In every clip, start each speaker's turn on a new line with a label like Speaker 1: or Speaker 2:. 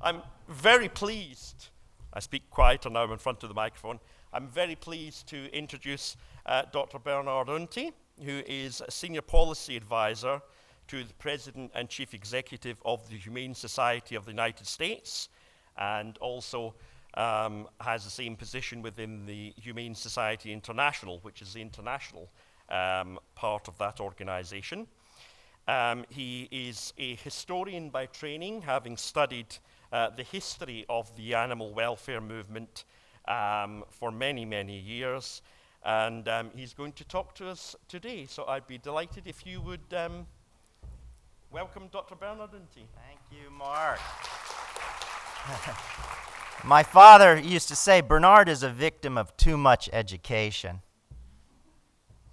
Speaker 1: I'm very pleased, I speak quieter now in front of the microphone, I'm very pleased to introduce Dr. Bernard Unti, who is a Senior Policy Advisor to the President and Chief Executive of the Humane Society of the United States, and also has the same position within the Humane Society International, which is the international part of that organization. He is a historian by training, having studied the history of the animal welfare movement for many, many years. And he's going to talk to us today. So I'd be delighted if you would welcome Dr. Bernard Unti.
Speaker 2: Thank you, Mark. My father used to say, Bernard is a victim of too much education.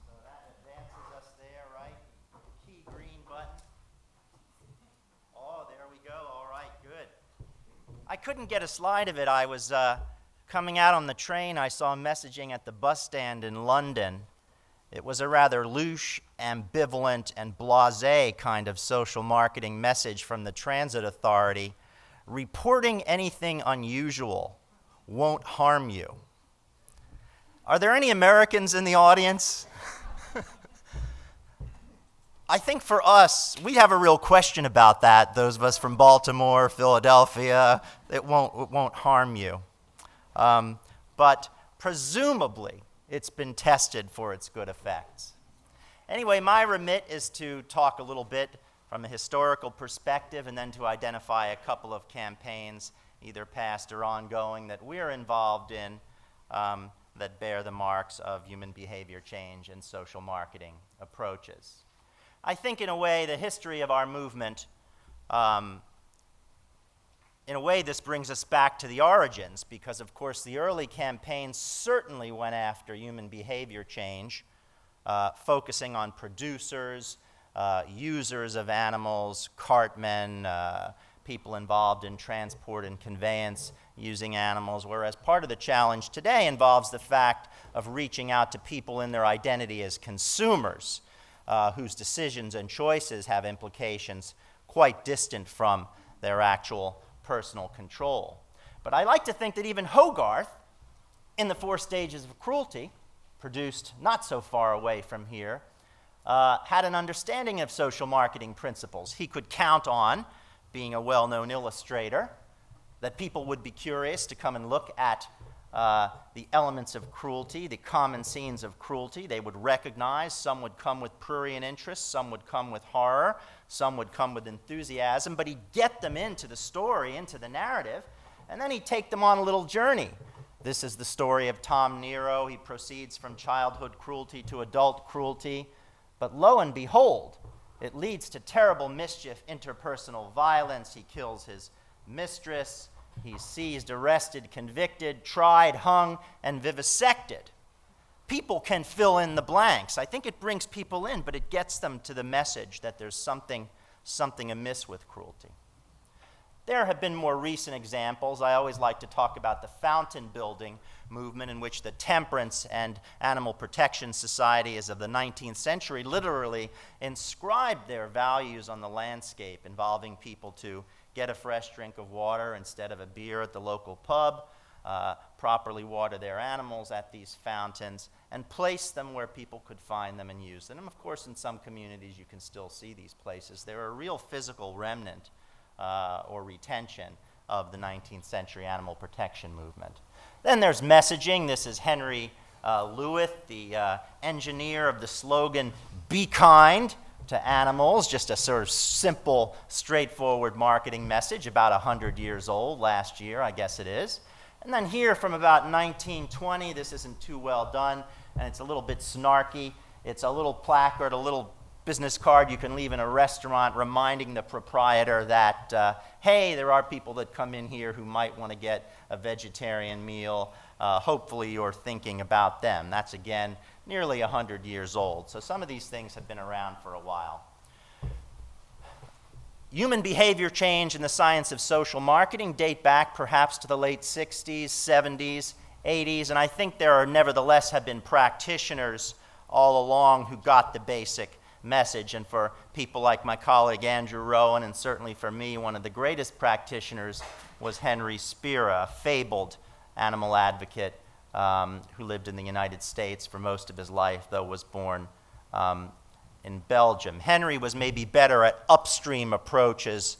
Speaker 2: So that advances us there, right? Key green button. Oh, there we go. All right, good. I couldn't get a slide of it. I was coming out on the train. I saw messaging at the bus stand in London. It was a rather louche, ambivalent, and blasé kind of social marketing message from the transit authority. Reporting anything unusual won't harm you. Are there any Americans in the audience? I think for us, we have a real question about that. Those of us from Baltimore, Philadelphia, it won't harm you. But presumably, it's been tested for its good effects. Anyway, my remit is to talk a little bit from a historical perspective and then to identify a couple of campaigns, either past or ongoing, that we're involved in that bear the marks of human behavior change and social marketing approaches. I think in a way the history of our movement, in a way this brings us back to the origins, because of course the early campaigns certainly went after human behavior change, focusing on producers, users of animals, cartmen, people involved in transport and conveyance using animals, whereas part of the challenge today involves the fact of reaching out to people in their identity as consumers, whose decisions and choices have implications quite distant from their actual personal control. But I like to think that even Hogarth, in The 4 Stages of Cruelty, produced not so far away from here, had an understanding of social marketing principles. He could count on, being a well-known illustrator, that people would be curious to come and look at the elements of cruelty, the common scenes of cruelty. They would recognize, some would come with prurient interest, some would come with horror, some would come with enthusiasm, but he'd get them into the story, into the narrative, and then he'd take them on a little journey. This is the story of Tom Nero. He proceeds from childhood cruelty to adult cruelty. But lo and behold, it leads to terrible mischief, interpersonal violence. He kills his mistress. He's seized, arrested, convicted, tried, hung, and vivisected. People can fill in the blanks. I think it brings people in, but it gets them to the message that there's something amiss with cruelty. There have been more recent examples. I always like to talk about the fountain building movement, in which the temperance and animal protection societies of the 19th century literally inscribed their values on the landscape, involving people to get a fresh drink of water instead of a beer at the local pub, properly water their animals at these fountains, and place them where people could find them and use them. And of course, in some communities, you can still see these places. They're a real physical remnant or retention of the 19th century animal protection movement. Then there's messaging. This is Henry Lewitt, the engineer of the slogan, "Be kind to animals," just a sort of simple, straightforward marketing message, about 100 years old last year, I guess it is. And then here from about 1920, this isn't too well done, and it's a little bit snarky. It's a little placard, a little business card you can leave in a restaurant reminding the proprietor that, hey, there are people that come in here who might want to get a vegetarian meal. Hopefully you're thinking about them. That's, again, nearly 100 years old. So some of these things have been around for a while. Human behavior change and the science of social marketing date back perhaps to the late 60s, 70s, 80s, and I think there are nevertheless have been practitioners all along who got the basic message. And for people like my colleague Andrew Rowan, and certainly for me, one of the greatest practitioners was Henry Spira, a fabled animal advocate who lived in the United States for most of his life, though was born in Belgium. Henry was maybe better at upstream approaches,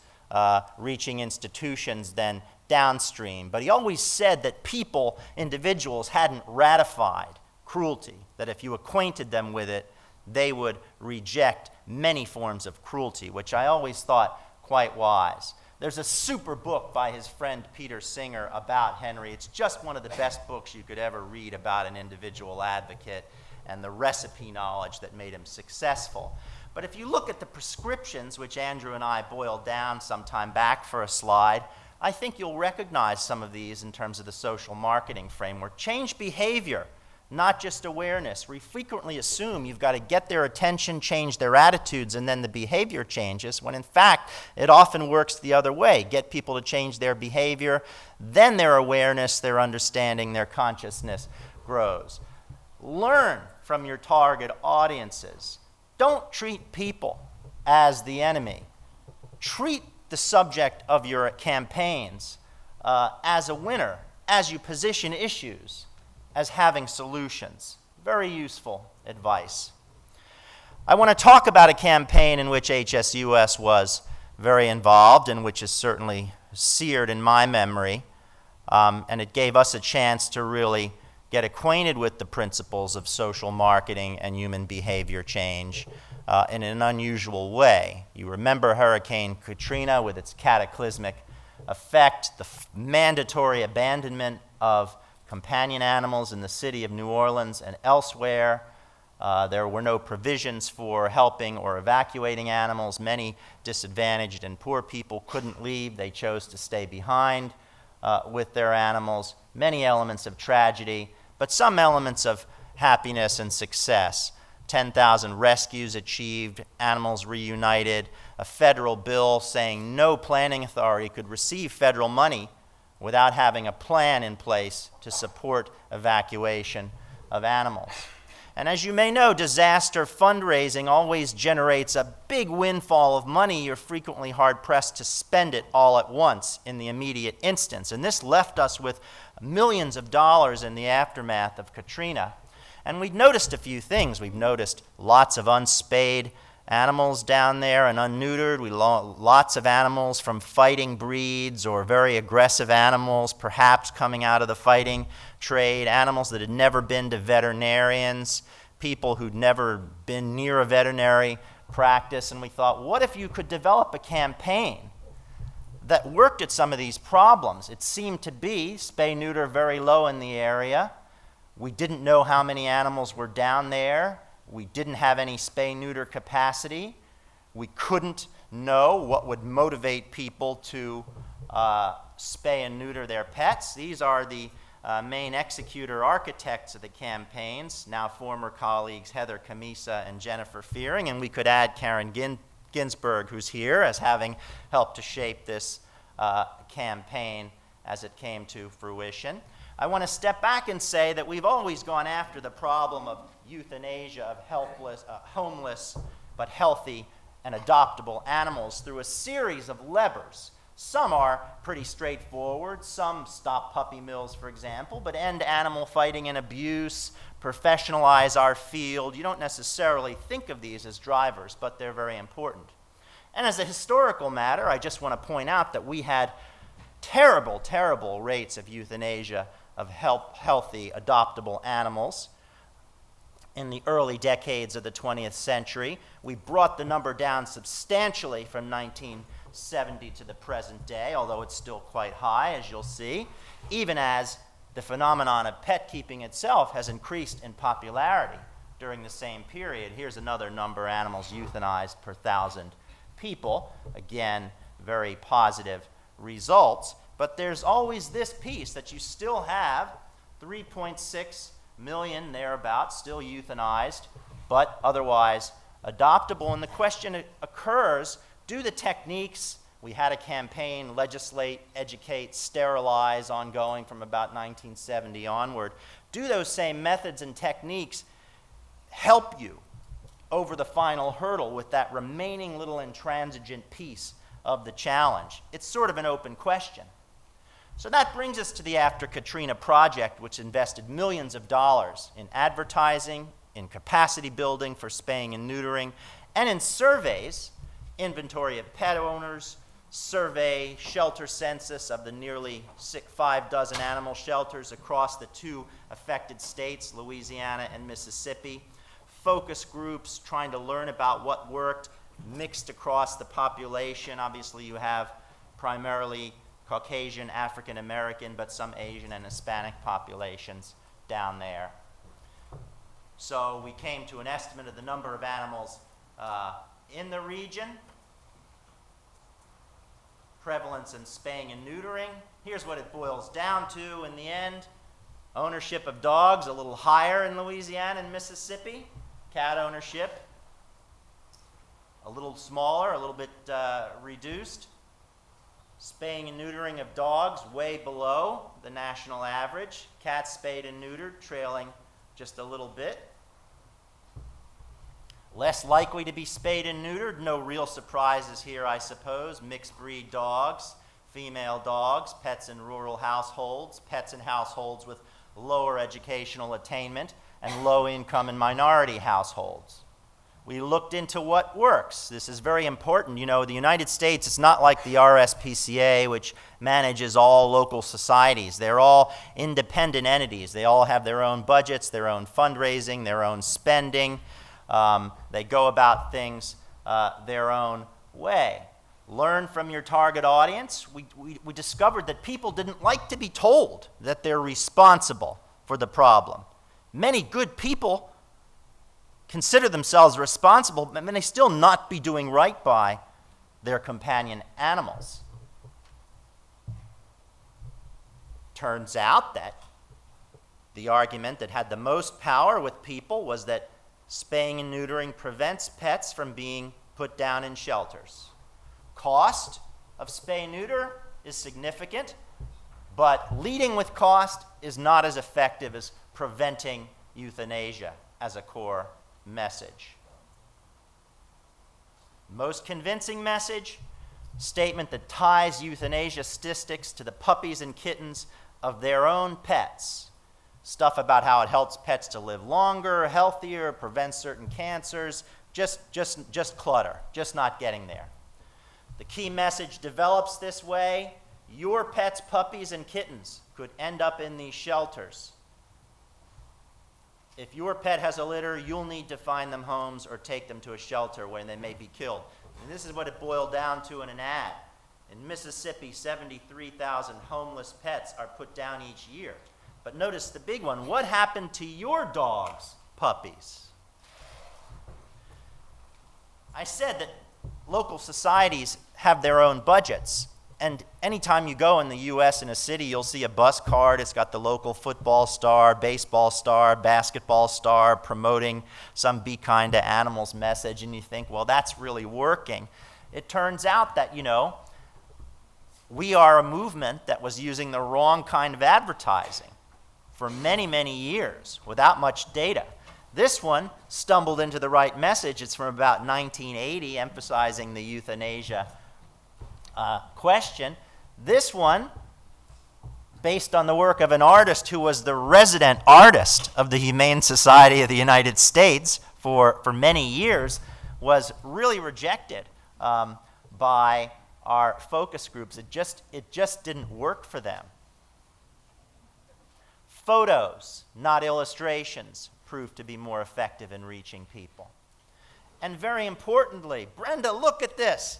Speaker 2: reaching institutions, than downstream. But he always said that people, individuals, hadn't ratified cruelty, that if you acquainted them with it, they would reject many forms of cruelty, which I always thought quite wise. There's a super book by his friend Peter Singer about Henry. It's just one of the best books you could ever read about an individual advocate and the recipe knowledge that made him successful. But if you look at the prescriptions, which Andrew and I boiled down some time back for a slide, I think you'll recognize some of these in terms of the social marketing framework. Change behavior, not just awareness. We frequently assume you've got to get their attention, change their attitudes, and then the behavior changes, when in fact it often works the other way. Get people to change their behavior, then their awareness, their understanding, their consciousness grows. Learn from your target audiences. Don't treat people as the enemy. Treat the subject of your campaigns as a winner, as you position issues as having solutions. Very useful advice. I want to talk about a campaign in which HSUS was very involved and which is certainly seared in my memory, and it gave us a chance to really get acquainted with the principles of social marketing and human behavior change in an unusual way. You remember Hurricane Katrina with its cataclysmic effect, the mandatory abandonment of companion animals in the city of New Orleans and elsewhere. There were no provisions for helping or evacuating animals. Many disadvantaged and poor people couldn't leave. They chose to stay behind with their animals. Many elements of tragedy, but some elements of happiness and success. 10,000 rescues achieved, animals reunited, a federal bill saying no planning authority could receive federal money without having a plan in place to support evacuation of animals. And as you may know, disaster fundraising always generates a big windfall of money. You're frequently hard-pressed to spend it all at once in the immediate instance. And this left us with millions of dollars in the aftermath of Katrina. And we've noticed a few things. We've noticed lots of unspayed animals down there and unneutered. Lots of animals from fighting breeds or very aggressive animals, perhaps coming out of the fighting trade, animals that had never been to veterinarians, people who'd never been near a veterinary practice. And we thought, what if you could develop a campaign that worked at some of these problems? It seemed to be spay-neuter very low in the area. We didn't know how many animals were down there. We didn't have any spay-neuter capacity. We couldn't know what would motivate people to spay and neuter their pets. These are the main executor architects of the campaigns, now former colleagues Heather Camisa and Jennifer Fearing, and we could add Karen Ginsberg, who's here, as having helped to shape this campaign as it came to fruition. I want to step back and say that we've always gone after the problem of euthanasia of homeless but healthy and adoptable animals through a series of levers. Some are pretty straightforward. Some stop puppy mills, for example, but end animal fighting and abuse, professionalize our field. You don't necessarily think of these as drivers, but they're very important. And as a historical matter, I just want to point out that we had terrible, terrible rates of euthanasia of healthy, adoptable animals in the early decades of the 20th century. We brought the number down substantially from 1970 to the present day, although it's still quite high, as you'll see, even as the phenomenon of pet keeping itself has increased in popularity during the same period. Here's another number, animals euthanized per 1,000 people. Again, very positive results. But there's always this piece that you still have 3.6 million thereabouts still euthanized, but otherwise adoptable. And the question occurs, do the techniques, we had a campaign, legislate, educate, sterilize, ongoing from about 1970 onward, do those same methods and techniques help you over the final hurdle with that remaining little intransigent piece of the challenge? It's sort of an open question. So that brings us to the After Katrina project, which invested millions of dollars in advertising, in capacity building for spaying and neutering, and in surveys, inventory of pet owners, survey, shelter census of the nearly 5 dozen animal shelters across the 2 affected states, Louisiana and Mississippi, focus groups trying to learn about what worked, mixed across the population. Obviously, you have primarily Caucasian, African American, but some Asian and Hispanic populations down there. So we came to an estimate of the number of animals in the region, prevalence in spaying and neutering. Here's what it boils down to in the end. Ownership of dogs a little higher in Louisiana and Mississippi. Cat ownership a little smaller, a little bit reduced. Spaying and neutering of dogs way below the national average. Cats spayed and neutered trailing just a little bit. Less likely to be spayed and neutered, no real surprises here, I suppose. Mixed breed dogs, female dogs, pets in rural households, pets in households with lower educational attainment, and low income and minority households. We looked into what works. This is very important. You know, the United States, it's not like the RSPCA, which manages all local societies. They're all independent entities. They all have their own budgets, their own fundraising, their own spending. They go about things their own way. Learn from your target audience. We discovered that people didn't like to be told that they're responsible for the problem. Many good people consider themselves responsible, but may still not be doing right by their companion animals. Turns out that the argument that had the most power with people was that spaying and neutering prevents pets from being put down in shelters. Cost of spay and neuter is significant, but leading with cost is not as effective as preventing euthanasia as a core message. Most convincing message, statement that ties euthanasia statistics to the puppies and kittens of their own pets. Stuff about how it helps pets to live longer, healthier, prevents certain cancers, just clutter, just not getting there. The key message develops this way. Your pet's puppies and kittens could end up in these shelters. If your pet has a litter, you'll need to find them homes or take them to a shelter where they may be killed. And this is what it boiled down to in an ad. In Mississippi, 73,000 homeless pets are put down each year. But notice the big one. What happened to your dog's puppies? I said that local societies have their own budgets. And anytime you go in the U.S. in a city, you'll see a bus card. It's got the local football star, baseball star, basketball star promoting some Be Kind to Animals message. And you think, well, that's really working. It turns out that, we are a movement that was using the wrong kind of advertising for many, many years without much data. This one stumbled into the right message. It's from about 1980, emphasizing the euthanasia question. This one, based on the work of an artist who was the resident artist of the Humane Society of the United States for many years, was really rejected by our focus groups. It just didn't work for them. Photos, not illustrations, proved to be more effective in reaching people. And very importantly, Brenda, look at this.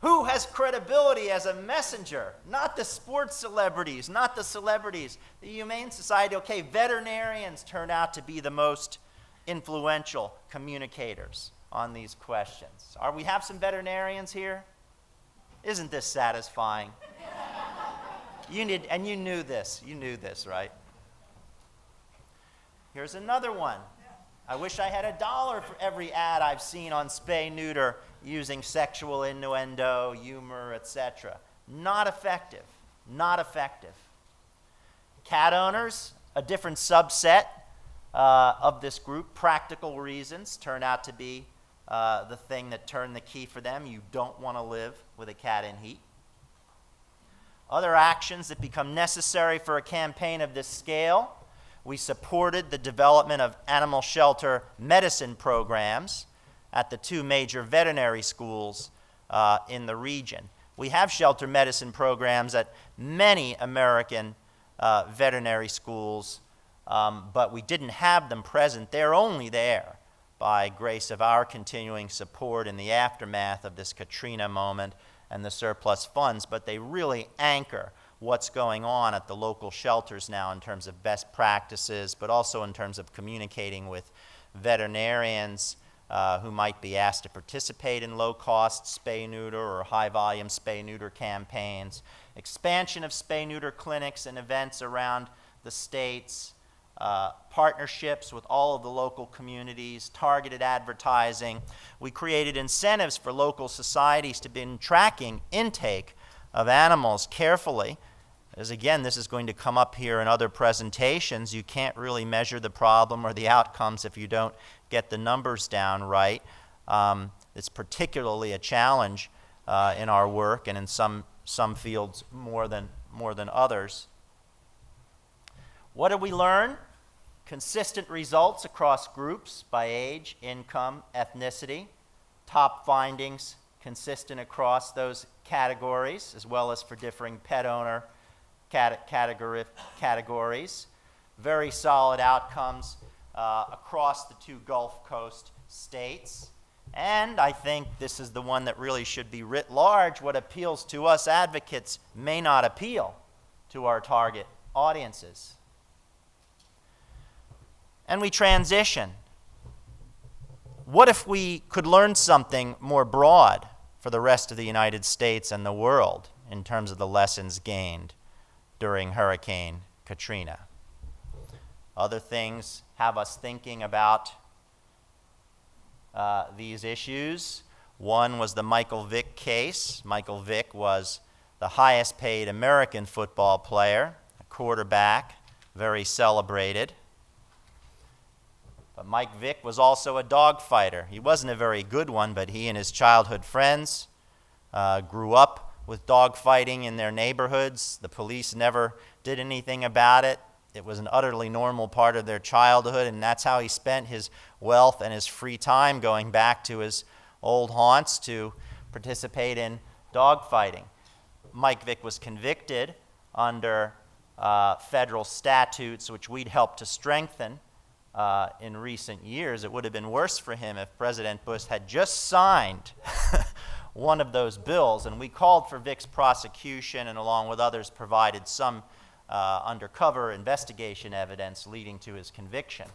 Speaker 2: Who has credibility as a messenger? Not the sports celebrities, not the celebrities. The Humane Society, okay, veterinarians turn out to be the most influential communicators on these questions. We have some veterinarians here? Isn't this satisfying? You knew this, right? Here's another one. I wish I had $1 for every ad I've seen on spay-neuter using sexual innuendo, humor, etc. Not effective. Not effective. Cat owners, a different subset of this group, practical reasons turn out to be the thing that turned the key for them. You don't want to live with a cat in heat. Other actions that become necessary for a campaign of this scale: we supported the development of animal shelter medicine programs at the 2 major veterinary schools in the region. We have shelter medicine programs at many American veterinary schools, but we didn't have them present. They're only there by grace of our continuing support in the aftermath of this Katrina moment and the surplus funds, but they really anchor what's going on at the local shelters now in terms of best practices, but also in terms of communicating with veterinarians who might be asked to participate in low-cost spay-neuter or high-volume spay-neuter campaigns, expansion of spay-neuter clinics and events around the states, partnerships with all of the local communities, targeted advertising. We created incentives for local societies to begin tracking intake of animals carefully. As again, this is going to come up here in other presentations. You can't really measure the problem or the outcomes if you don't get the numbers down right. It's particularly a challenge in our work and in some fields more than others. What did we learn? Consistent results across groups by age, income, ethnicity. Top findings consistent across those categories, as well as for differing pet owner categories. Very solid outcomes across the 2 Gulf Coast states. And I think this is the one that really should be writ large. What appeals to us advocates may not appeal to our target audiences. And we transition. What if we could learn something more broad for the rest of the United States and the world in terms of the lessons gained during Hurricane Katrina? Other things have us thinking about these issues. One was the Michael Vick case. Michael Vick was the highest paid American football player, a quarterback, very celebrated. But Mike Vick was also a dog fighter. He wasn't a very good one, but he and his childhood friends grew up with dog fighting in their neighborhoods. The police never did anything about it. It was an utterly normal part of their childhood, and that's how he spent his wealth and his free time, going back to his old haunts to participate in dog fighting. Mike Vick was convicted under federal statutes, which we'd helped to strengthen in recent years. It would have been worse for him if President Bush had just signed one of those bills, and we called for Vick's prosecution and along with others provided some undercover investigation evidence leading to his conviction.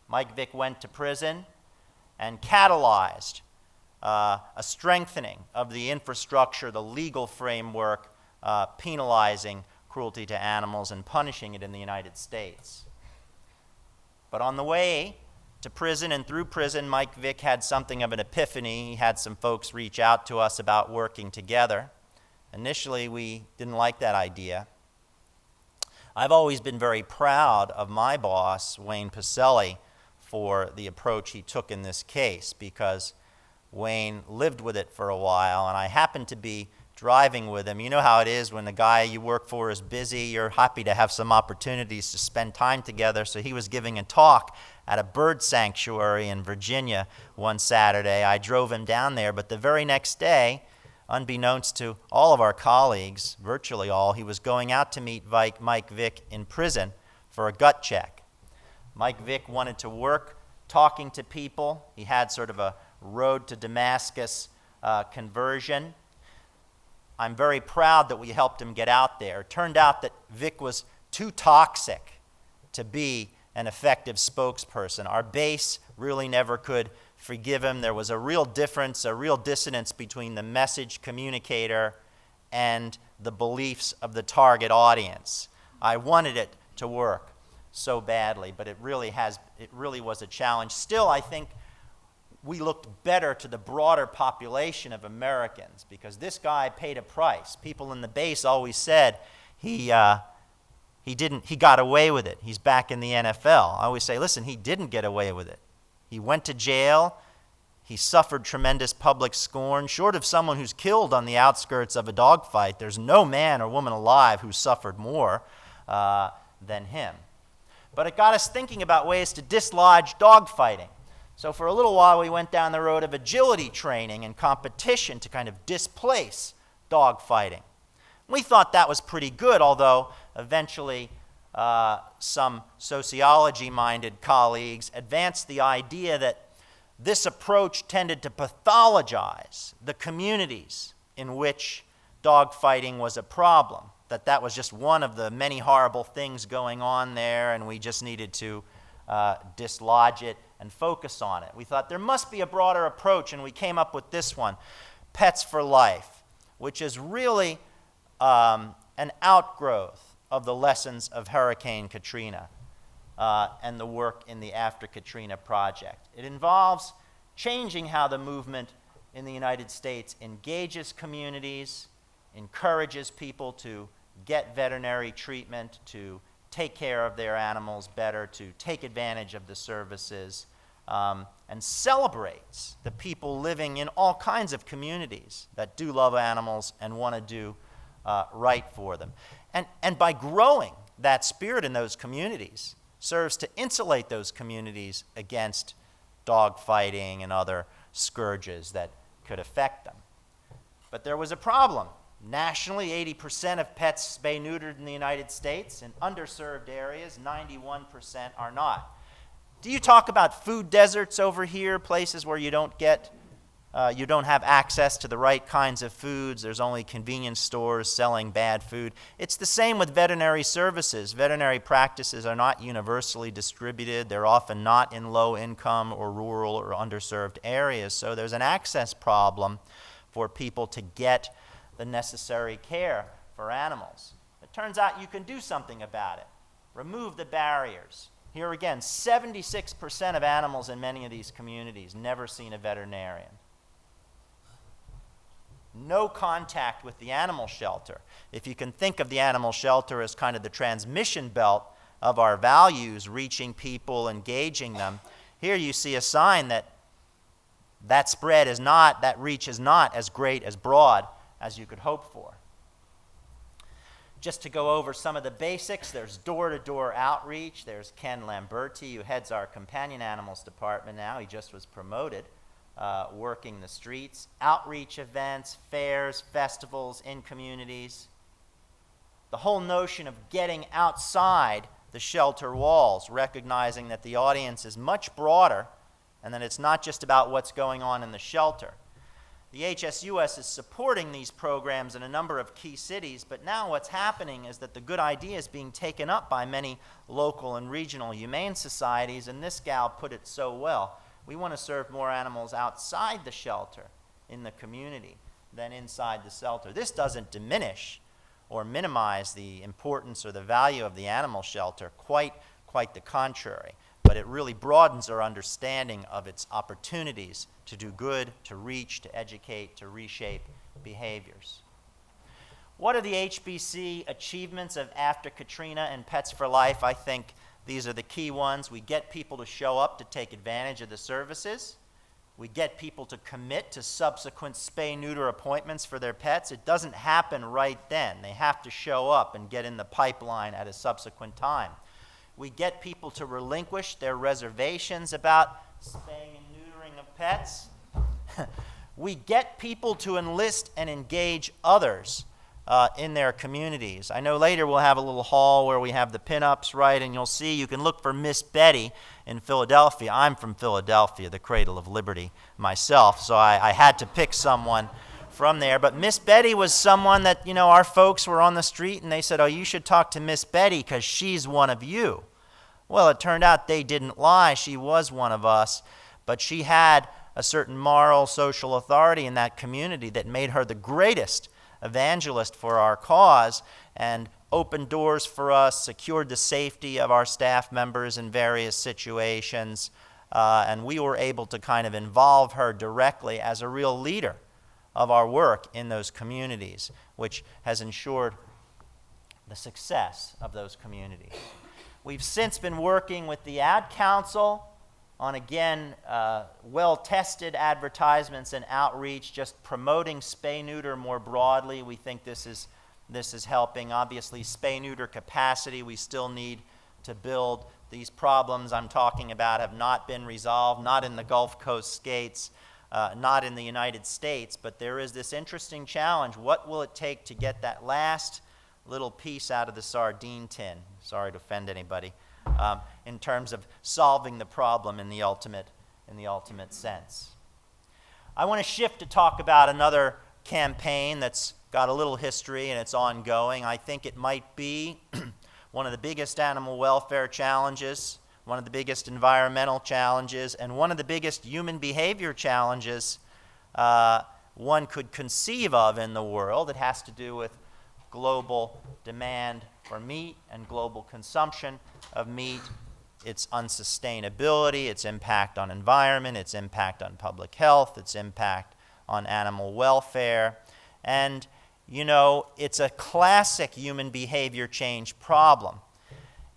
Speaker 2: Mike Vick went to prison and catalyzed a strengthening of the infrastructure, the legal framework penalizing cruelty to animals and punishing it in the United States. But on the way to prison and through prison, Mike Vick had something of an epiphany. He had some folks reach out to us about working together. Initially, we didn't like that idea. I've always been very proud of my boss, Wayne Pacelli, for the approach he took in this case, because Wayne lived with it for a while, and I happened to be driving with him. You know how it is when the guy you work for is busy, you're happy to have some opportunities to spend time together. So he was giving a talk at a bird sanctuary in Virginia one Saturday. I drove him down there, but the very next day, unbeknownst to all of our colleagues, virtually all, he was going out to meet Mike Vick in prison for a gut check. Mike Vick wanted to work talking to people. He had sort of a road to Damascus conversion. I'm very proud that we helped him get out there. It turned out that Vick was too toxic to be an effective spokesperson. Our base really never could forgive him. There was a real difference, a real dissonance between the message communicator and the beliefs of the target audience. I wanted it to work so badly, but it really was a challenge. Still, I think we looked better to the broader population of Americans because this guy paid a price. People in the base always said he got away with it. He's back in the NFL. I always say, listen, he didn't get away with it. He went to jail. He suffered tremendous public scorn. Short of someone who's killed on the outskirts of a dogfight, there's no man or woman alive who suffered more than him. But it got us thinking about ways to dislodge dogfighting. So for a little while, we went down the road of agility training and competition to kind of displace dogfighting. We thought that was pretty good, although eventually some sociology-minded colleagues advanced the idea that this approach tended to pathologize the communities in which dogfighting was a problem, that was just one of the many horrible things going on there, and we just needed to dislodge it and focus on it. We thought there must be a broader approach, and we came up with this one, Pets for Life, which is really an outgrowth of the lessons of Hurricane Katrina and the work in the After Katrina project. It involves changing how the movement in the United States engages communities, encourages people to get veterinary treatment, to take care of their animals better, to take advantage of the services, and celebrates the people living in all kinds of communities that do love animals and want to do right for them. And by growing that spirit in those communities, serves to insulate those communities against dog fighting and other scourges that could affect them. But there was a problem. Nationally, 80% of pets spay-neutered in the United States. In underserved areas, 91% are not. Do you talk about food deserts over here, places where you don't have access to the right kinds of foods? There's only convenience stores selling bad food. It's the same with veterinary services. Veterinary practices are not universally distributed. They're often not in low-income or rural or underserved areas. So there's an access problem for people to get the necessary care for animals. It turns out you can do something about it. Remove the barriers. Here again, 76% of animals in many of these communities never seen a veterinarian. No contact with the animal shelter. If you can think of the animal shelter as kind of the transmission belt of our values, reaching people, engaging them, here you see a sign that spread is not, that reach is not as great, as broad as you could hope for. Just to go over some of the basics, there's door-to-door outreach. There's Ken Lamberti, who heads our companion animals department now. He just was promoted, working the streets. Outreach events, fairs, festivals in communities. The whole notion of getting outside the shelter walls, recognizing that the audience is much broader and that it's not just about what's going on in the shelter. The HSUS is supporting these programs in a number of key cities, but now what's happening is that the good idea is being taken up by many local and regional humane societies, and this gal put it so well. We want to serve more animals outside the shelter in the community than inside the shelter. This doesn't diminish or minimize the importance or the value of the animal shelter, quite the contrary. But it really broadens our understanding of its opportunities to do good, to reach, to educate, to reshape behaviors. What are the HBC achievements of After Katrina and Pets for Life? I think these are the key ones. We get people to show up to take advantage of the services. We get people to commit to subsequent spay-neuter appointments for their pets. It doesn't happen right then. They have to show up and get in the pipeline at a subsequent time. We get people to relinquish their reservations about spaying and neutering of pets. We get people to enlist and engage others in their communities. I know later we'll have a little hall where we have the pinups, right? And you'll see, you can look for Miss Betty in Philadelphia. I'm from Philadelphia, the cradle of liberty myself, so I had to pick someone from there. But Miss Betty was someone that, our folks were on the street and they said, oh, you should talk to Miss Betty because she's one of you. Well, it turned out they didn't lie. She was one of us, but she had a certain moral, social authority in that community that made her the greatest evangelist for our cause and opened doors for us, secured the safety of our staff members in various situations, and we were able to kind of involve her directly as a real leader of our work in those communities, which has ensured the success of those communities. We've since been working with the Ad Council on, again, well-tested advertisements and outreach, just promoting spay-neuter more broadly. We think this is helping. Obviously, spay-neuter capacity, we still need to build. These problems I'm talking about have not been resolved, not in the Gulf Coast states, not in the United States, but there is this interesting challenge. What will it take to get that last little piece out of the sardine tin? Sorry to offend anybody. In terms of solving the problem in the ultimate sense. I want to shift to talk about another campaign that's got a little history and it's ongoing. I think it might be one of the biggest animal welfare challenges, one of the biggest environmental challenges, and one of the biggest human behavior challenges one could conceive of in the world. It has to do with global demand for meat and global consumption of meat, its unsustainability, its impact on environment, its impact on public health, its impact on animal welfare. And, you know, it's a classic human behavior change problem.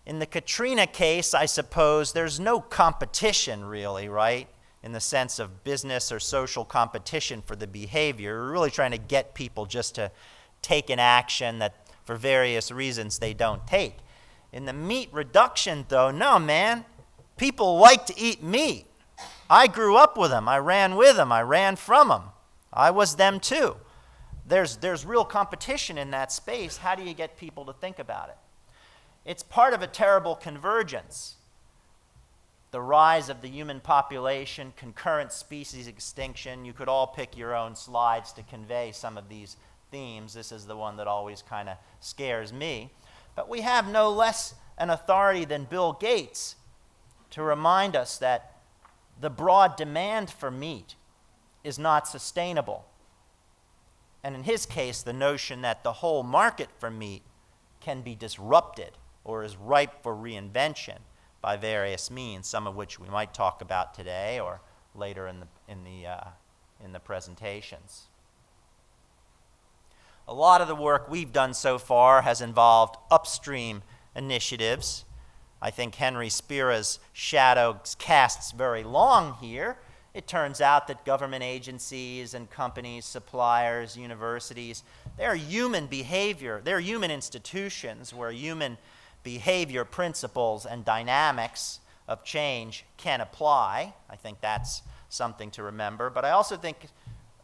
Speaker 2: In the Katrina case, I suppose there's no competition really, right? In the sense of business or social competition for the behavior. We're really trying to get people just to take an action that for various reasons they don't take. In the meat reduction, though, no, man. People like to eat meat. I grew up with them. I ran with them. I ran from them. I was them too. There's real competition in that space. How do you get people to think about it? It's part of a terrible convergence. The rise of the human population, concurrent species extinction. You could all pick your own slides to convey some of these themes. This is the one that always kind of scares me. But we have no less an authority than Bill Gates to remind us that the broad demand for meat is not sustainable. And in his case, the notion that the whole market for meat can be disrupted or is ripe for reinvention by various means, some of which we might talk about today or later in the presentations. A lot of the work we've done so far has involved upstream initiatives. I think Henry Spira's shadow casts very long here. It turns out that government agencies and companies, suppliers, universities, they're human behavior, they're human institutions where human behavior principles and dynamics of change can apply. I think that's something to remember. But I also think,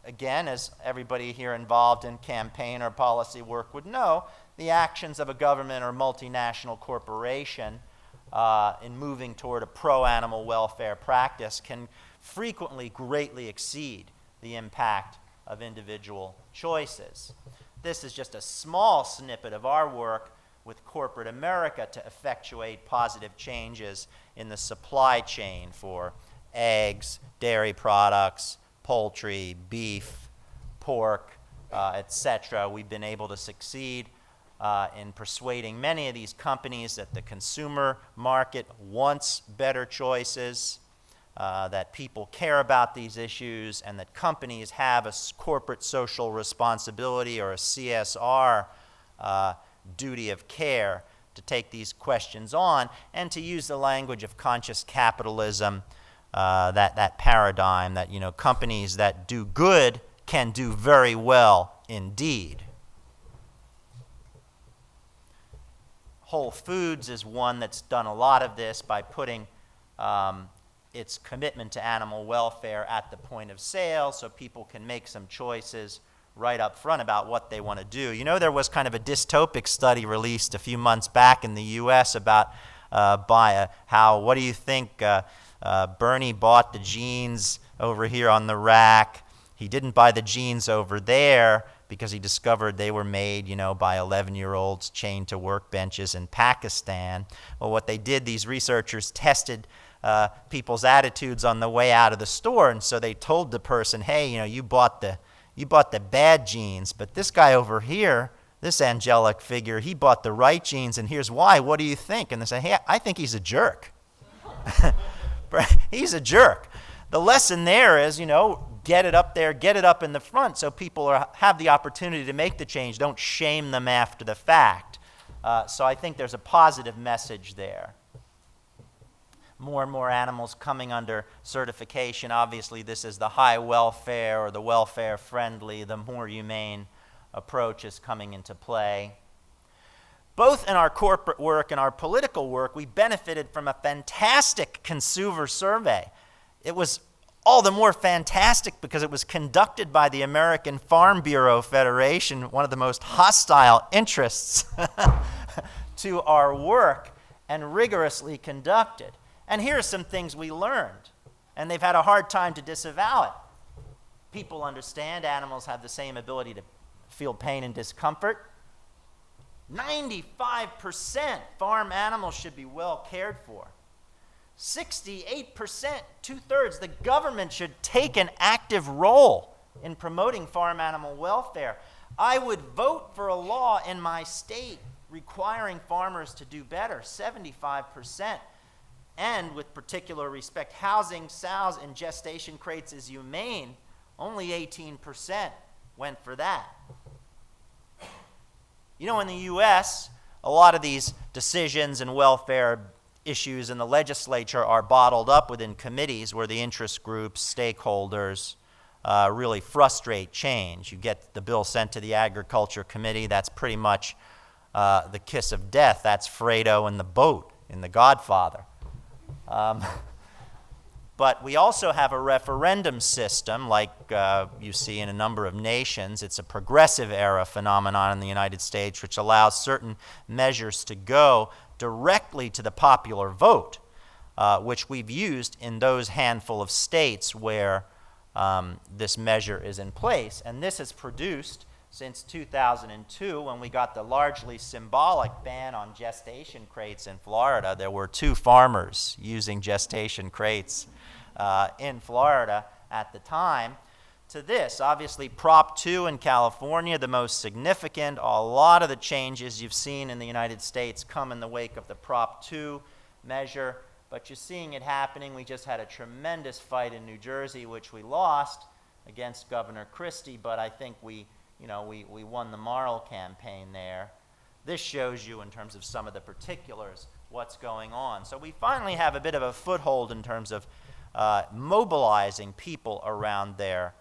Speaker 2: again, as everybody here involved in campaign or policy work would know, the actions of a government or multinational corporation in moving toward a pro-animal welfare practice can frequently greatly exceed the impact of individual choices. This is just a small snippet of our work with corporate America to effectuate positive changes in the supply chain for eggs, dairy products, poultry, beef, pork, etc. We've been able to succeed in persuading many of these companies that the consumer market wants better choices, that people care about these issues, and that companies have a corporate social responsibility or a CSR duty of care to take these questions on and to use the language of conscious capitalism, that paradigm that, you know, companies that do good can do very well indeed. Whole Foods is one that's done a lot of this by putting its commitment to animal welfare at the point of sale so people can make some choices right up front about what they want to do. You know, there was kind of a dystopic study released a few months back in the U.S. about what do you think, Bernie bought the jeans over here on the rack. He didn't buy the jeans over there because he discovered they were made, you know, by 11-year-olds chained to workbenches in Pakistan. Well, what they did, these researchers tested people's attitudes on the way out of the store, and so they told the person, hey, you know, you bought the bad jeans, but this guy over here, this angelic figure, he bought the right jeans, and here's why. What do you think? And they say, hey, I think he's a jerk. He's a jerk. The lesson there is, you know, get it up there, get it up in the front so people have the opportunity to make the change. Don't shame them after the fact. So I think there's a positive message there. more and more animals coming under certification. Obviously, this is the high welfare or the welfare-friendly, the more humane approach is coming into play. Both in our corporate work and our political work, we benefited from a fantastic consumer survey. It was all the more fantastic because it was conducted by the American Farm Bureau Federation, one of the most hostile interests to our work, and rigorously conducted. And here are some things we learned, and they've had a hard time to disavow it. People understand animals have the same ability to feel pain and discomfort. 95% farm animals should be well cared for. 68%, two-thirds, the government should take an active role in promoting farm animal welfare. I would vote for a law in my state requiring farmers to do better, 75%. And with particular respect, housing sows in gestation crates is humane, only 18% went for that. You know, in the U.S., a lot of these decisions and welfare issues in the legislature are bottled up within committees where the interest groups, stakeholders, really frustrate change. You get the bill sent to the Agriculture Committee, that's pretty much the kiss of death. That's Fredo and the boat in The Godfather. But we also have a referendum system like you see in a number of nations. It's a progressive era phenomenon in the United States which allows certain measures to go directly to the popular vote, which we've used in those handful of states where this measure is in place. And this has produced, since 2002, when we got the largely symbolic ban on gestation crates in Florida, there were 2 farmers using gestation crates in Florida at the time, to this. Obviously, Prop 2 in California, the most significant. A lot of the changes you've seen in the United States come in the wake of the Prop 2 measure, but you're seeing it happening. We just had a tremendous fight in New Jersey, which we lost against Governor Christie, but I think we won the moral campaign there. This shows you, in terms of some of the particulars, what's going on. So we finally have a bit of a foothold in terms of mobilizing people around their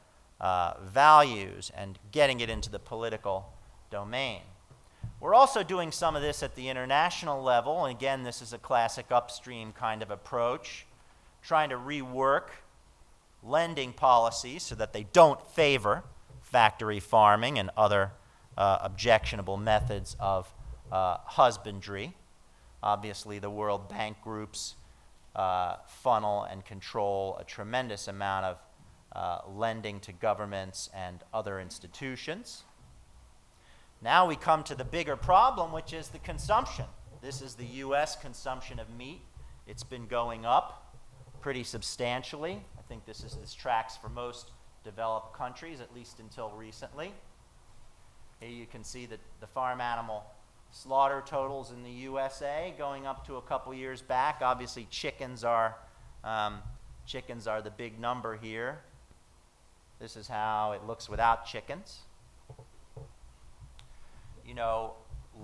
Speaker 2: values and getting it into the political domain. We're also doing some of this at the international level. And again, this is a classic upstream kind of approach, trying to rework lending policies so that they don't favor factory farming and other objectionable methods of husbandry. Obviously, the World Bank groups funnel and control a tremendous amount of lending to governments and other institutions. Now we come to the bigger problem, which is the consumption. This is the U.S. consumption of meat. It's been going up pretty substantially. I think this tracks for most developed countries, at least until recently. Here you can see that the farm animal slaughter totals in the USA going up to a couple years back. Obviously, chickens are the big number here. This is how it looks without chickens. You know,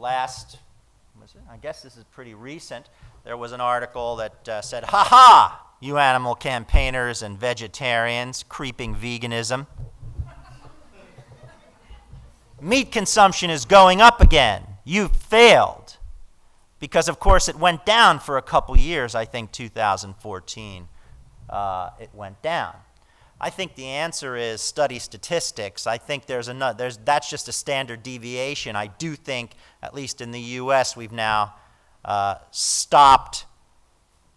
Speaker 2: I guess this is pretty recent, there was an article that said, "Ha-ha, you animal campaigners and vegetarians, creeping veganism. Meat consumption is going up again. You've failed." Because, of course, it went down for a couple years. I think 2014 it went down. I think the answer is study statistics. I think that's just a standard deviation. I do think, at least in the U.S., we've now stopped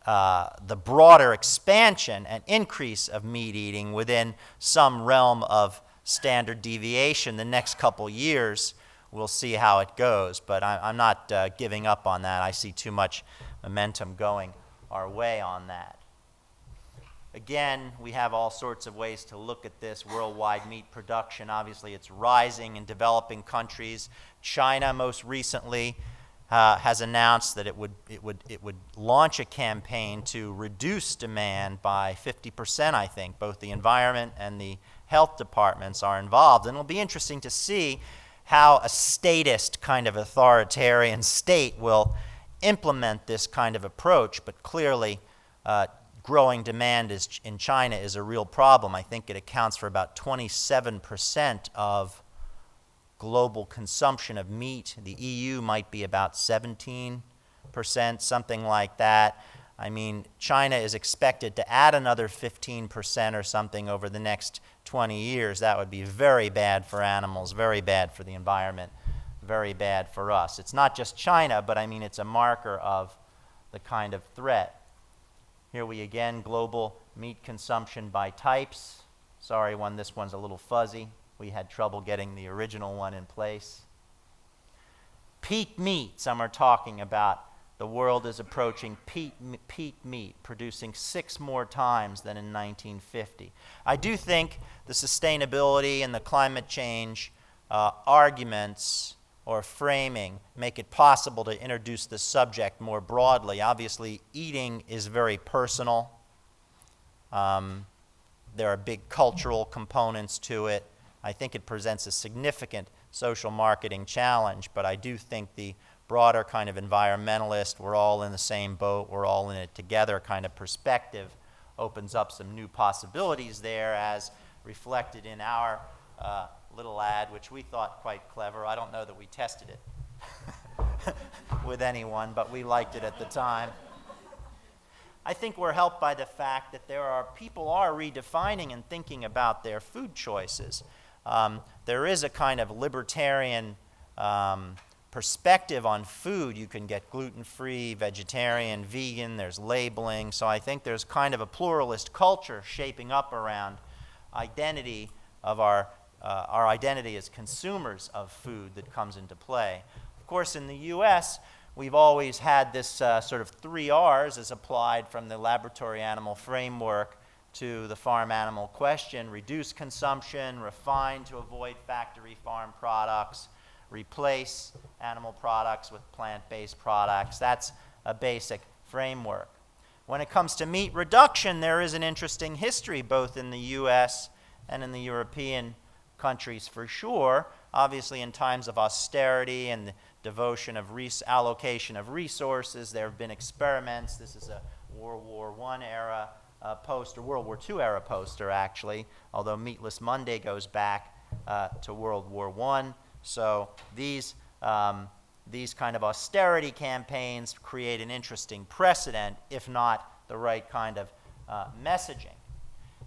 Speaker 2: the broader expansion and increase of meat eating within some realm of standard deviation. The next couple years, we'll see how it goes, but I'm not giving up on that. I see too much momentum going our way on that. Again, we have all sorts of ways to look at this worldwide meat production. Obviously, it's rising in developing countries. China, most recently, has announced that it would launch a campaign to reduce demand by 50%, I think. Both the environment and the health departments are involved. And it'll be interesting to see how a statist kind of authoritarian state will implement this kind of approach. But clearly, growing demand in China is a real problem. I think it accounts for about 27% of global consumption of meat. The EU might be about 17%, something like that. I mean, China is expected to add another 15% or something over the next 20 years. That would be very bad for animals, very bad for the environment, very bad for us. It's not just China, but I mean, it's a marker of the kind of threat. Here we again, global meat consumption by types. Sorry, this one's a little fuzzy. We had trouble getting the original one in place. Peak meat, some are talking about the world is approaching peak meat, producing 6 more times than in 1950. I do think the sustainability and the climate change arguments or framing make it possible to introduce the subject more broadly. Obviously, eating is very personal. There are big cultural components to it. I think it presents a significant social marketing challenge, but I do think the broader kind of environmentalist, we're all in the same boat, we're all in it together kind of perspective opens up some new possibilities there, as reflected in our little ad, which we thought quite clever. I don't know that we tested it with anyone, but we liked it at the time. I think we're helped by the fact that people are redefining and thinking about their food choices. There is a kind of libertarian perspective on food. You can get gluten-free, vegetarian, vegan, there's labeling. So I think there's kind of a pluralist culture shaping up around identity of our identity as consumers of food that comes into play. Of course, in the U.S., we've always had this sort of 3 R's as applied from the laboratory animal framework to the farm animal question: reduce consumption, refine to avoid factory farm products, replace animal products with plant-based products. That's a basic framework. When it comes to meat reduction, there is an interesting history both in the U.S. and in the European countries for sure. Obviously, in times of austerity and the devotion of allocation of resources, there have been experiments. This is a World War I era poster, World War II era poster actually, although Meatless Monday goes back to World War I. So these kind of austerity campaigns create an interesting precedent, if not the right kind of messaging.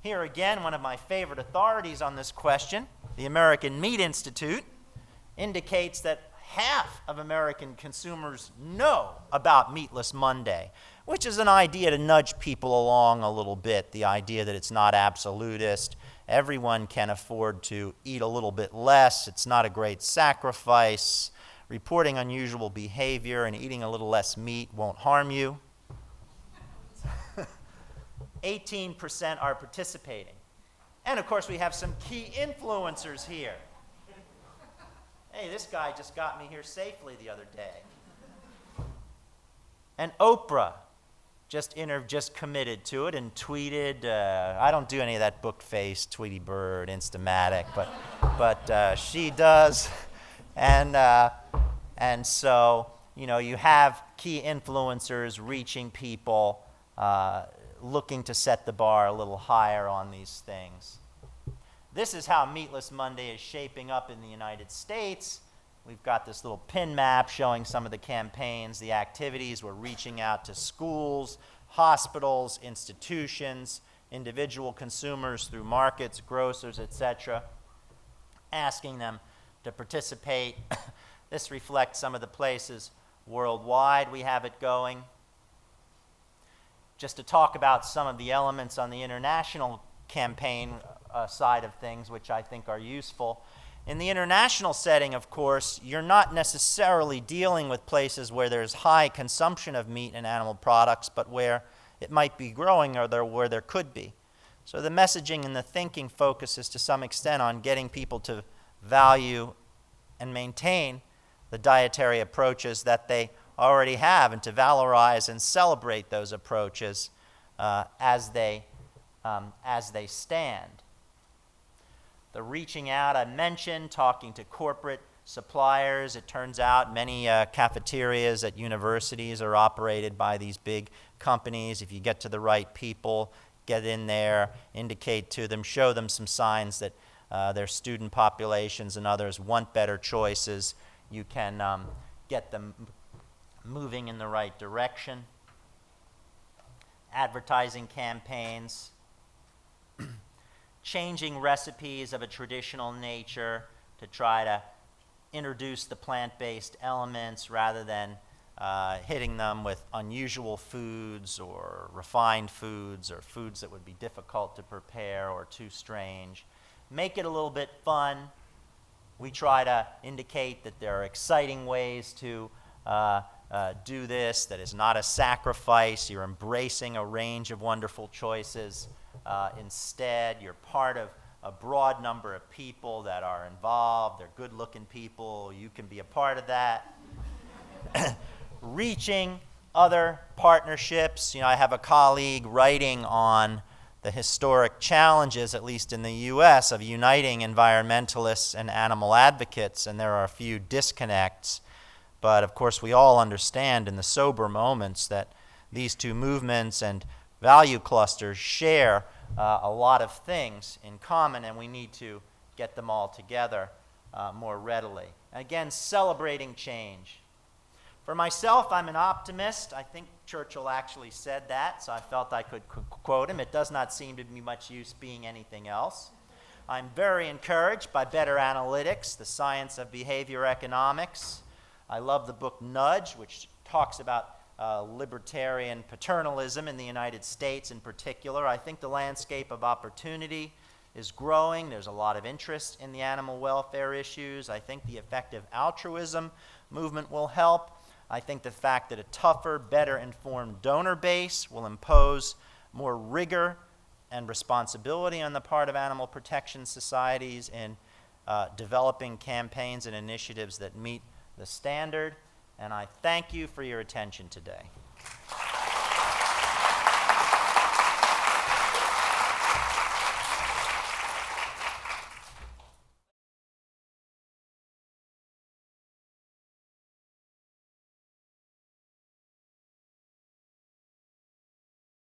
Speaker 2: Here again, one of my favorite authorities on this question, the American Meat Institute, indicates that half of American consumers know about Meatless Monday, which is an idea to nudge people along a little bit, the idea that it's not absolutist. Everyone can afford to eat a little bit less. It's not a great sacrifice. Reporting unusual behavior and eating a little less meat won't harm you. 18% are participating. And of course, we have some key influencers here. Hey, this guy just got me here safely the other day. And Oprah just committed to it and tweeted. I don't do any of that book face, Tweety Bird, Instamatic, but she does. And so, you have key influencers reaching people, looking to set the bar a little higher on these things. This is how Meatless Monday is shaping up in the United States. We've got this little pin map showing some of the campaigns, the activities. We're reaching out to schools, hospitals, institutions, individual consumers through markets, grocers, etc., asking them to participate. This reflects some of the places worldwide we have it going. Just to talk about some of the elements on the international campaign side of things, which I think are useful. In the international setting, of course, you're not necessarily dealing with places where there's high consumption of meat and animal products, but where it might be growing or where there could be. So the messaging and the thinking focuses to some extent on getting people to value and maintain the dietary approaches that they already have, and to valorize and celebrate those approaches as they stand. The reaching out I mentioned, talking to corporate suppliers. It turns out many cafeterias at universities are operated by these big companies. If you get to the right people, get in there, indicate to them, show them some signs that their student populations and others want better choices, you can get them moving in the right direction. Advertising campaigns, changing recipes of a traditional nature to try to introduce the plant-based elements rather than hitting them with unusual foods or refined foods or foods that would be difficult to prepare or too strange. Make it a little bit fun. We try to indicate that there are exciting ways to do this, that is not a sacrifice. You're embracing a range of wonderful choices. Instead, you're part of a broad number of people that are involved. They're good-looking people. You can be a part of that. Reaching other partnerships. You know, I have a colleague writing on the historic challenges, at least in the U.S., of uniting environmentalists and animal advocates, and there are a few disconnects. But of course, we all understand in the sober moments that these two movements and value clusters share a lot of things in common, and we need to get them all together more readily. Again, celebrating change. For myself, I'm an optimist. I think Churchill actually said that, so I felt I could quote him. It does not seem to be much use being anything else. I'm very encouraged by better analytics, the science of behavior economics. I love the book Nudge, which talks about libertarian paternalism in the United States in particular. I think the landscape of opportunity is growing. There's a lot of interest in the animal welfare issues. I think the effective altruism movement will help. I think the fact that a tougher, better informed donor base will impose more rigor and responsibility on the part of animal protection societies in developing campaigns and initiatives that meet the standard. And I thank you for your attention today.